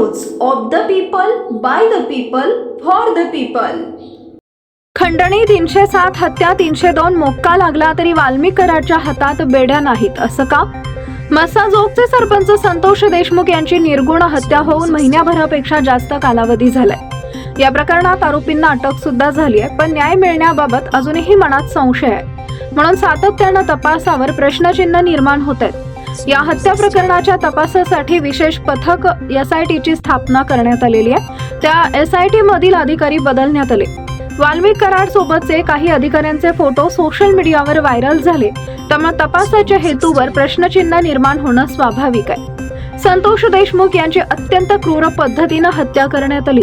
News of the people, by the people, for the people. खंडणी 307 हत्या 302 मोक्का लागला तरी वाल्मिक कराडच्या हातात बेड्या नाहीत, असं का? मस्साजोगचे सरपंच संतोष देशमुख यांची निर्गुण हत्या होऊन महिन्याभरापेक्षा जास्त कालावधी झालाय. या प्रकरणात आरोपींना अटक सुद्धा झाली आहे, पण न्याय मिळण्याबाबत अजूनही मनात संशय आहे. म्हणून सातत्यानं तपासावर प्रश्नचिन्ह निर्माण होत आहेत. या हत्या प्रकरणाच्या तपासासाठी विशेष पथक SITची स्थापना करण्यात आलेली आहे. त्या SIT मधील अधिकारी बदलण्यात आले. वाल्मिक कराड सोबतचे काही अधिकाऱ्यांचे फोटो सोशल मीडियावर व्हायरल झाले, त्यामुळे तपासाच्या हेतूवर प्रश्नचिन्ह निर्माण होणं स्वाभाविक आहे. संतोष देशमुख यांची अत्यंत क्रूर पद्धतीनं हत्या करण्यात आली.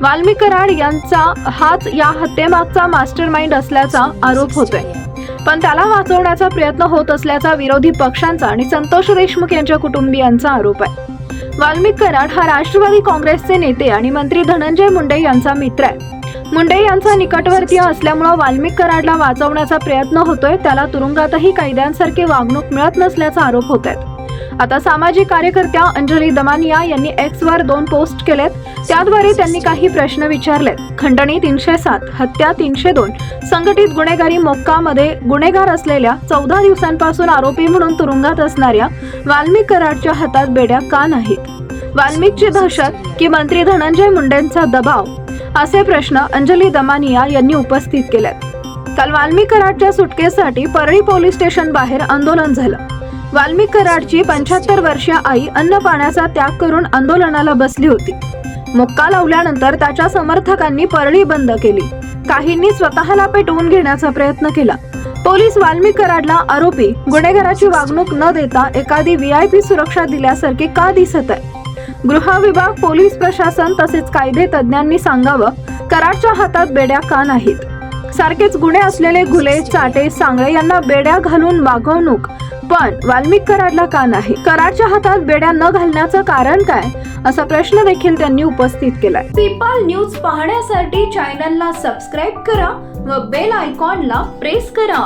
वाल्मिक कराड यांचा हाच या हत्येमागचा मास्टरमाइंड असल्याचा आरोप होतोय, पण त्याला वाचवण्याचा प्रयत्न होत असल्याचा विरोधी पक्षांचा आणि संतोष देशमुख यांच्या कुटुंबियांचा आरोप आहे. वाल्मिक कराड हा राष्ट्रवादी काँग्रेसचे नेते आणि मंत्री धनंजय मुंडे यांचा मित्र आहे. मुंडे यांचा निकटवर्तीय असल्यामुळे वाल्मिक कराडला वाचवण्याचा प्रयत्न होतोय. त्याला तुरुंगातही कैद्यांसारखी वागणूक मिळत नसल्याचा आरोप होत आहे. आता सामाजिक कार्यकर्त्या अंजली दमानिया यांनी X वर 2 पोस्ट केलेत. त्याद्वारे त्यांनी काही प्रश्न विचारलेत. खंडणी 307, हत्या 302, संघटित गुन्हेगारी मोक्कामध्ये गुन्हेगार असलेल्या 14 दिवसांपासून आरोपी म्हणून तुरुंगात असणाऱ्या वाल्मिक कराडच्या हातात बेड्या का नाहीत? वाल्मिकची दहशत की मंत्री धनंजय मुंडेंचा दबाव, असे प्रश्न अंजली दमानिया यांनी उपस्थित केलेत. काल वाल्मिक कराडच्या सुटकेसाठी परळी पोलीस स्टेशन बाहेर आंदोलन झालं. वाल्मिक कराडची 75 वर्षीय आई अन्न पाण्याचा त्याग करून आंदोलनाला बसली होती. मोक्का लावल्यानंतर त्याच्या समर्थकांनी परळी बंद केली. काहींनी स्वतःला पेटवून घेण्याचा प्रयत्न केला. पोलीस वाल्मिक कराडला आरोपी गुन्हेगाराची वागणूक न देता एखादी VIP सुरक्षा दिल्यासारखे का दिसत आहे? गृह विभाग, पोलीस प्रशासन तसेच कायदे तज्ञांनी सांगावं, कराडच्या हातात बेड्या का नाहीत? सारखेच गुन्हे असलेले घुले, चाटे, सांगळे यांना बेड्या घालून वागवणूक, पण वाल्मिक कराडला का नाही? कराडच्या हातात बेड्या न घालण्याचं कारण काय, असा प्रश्न देखील त्यांनी उपस्थित केलाय. पीपल न्यूज पाहण्यासाठी चॅनलला सबस्क्राईब करा व बेल आयकॉनला प्रेस करा.